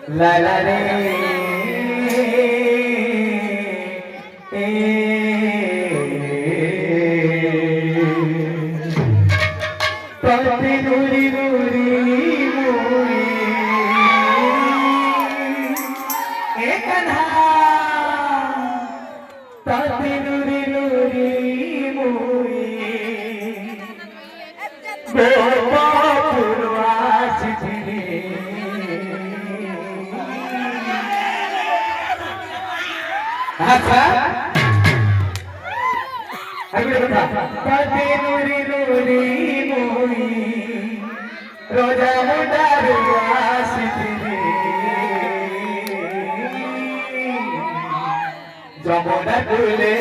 ला ला रे पति नूरी नूरी मोरी एक पति नूरी नूरी मोरी पूर्वास अच्छा अगले बता पति नूरी नूरी मोरी रोजा मुडारुआस जमुना तुले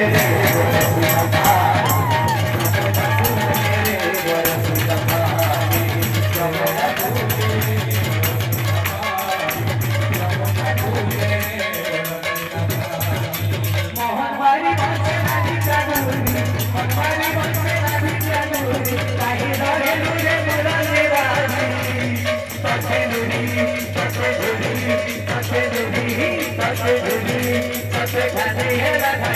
Hey,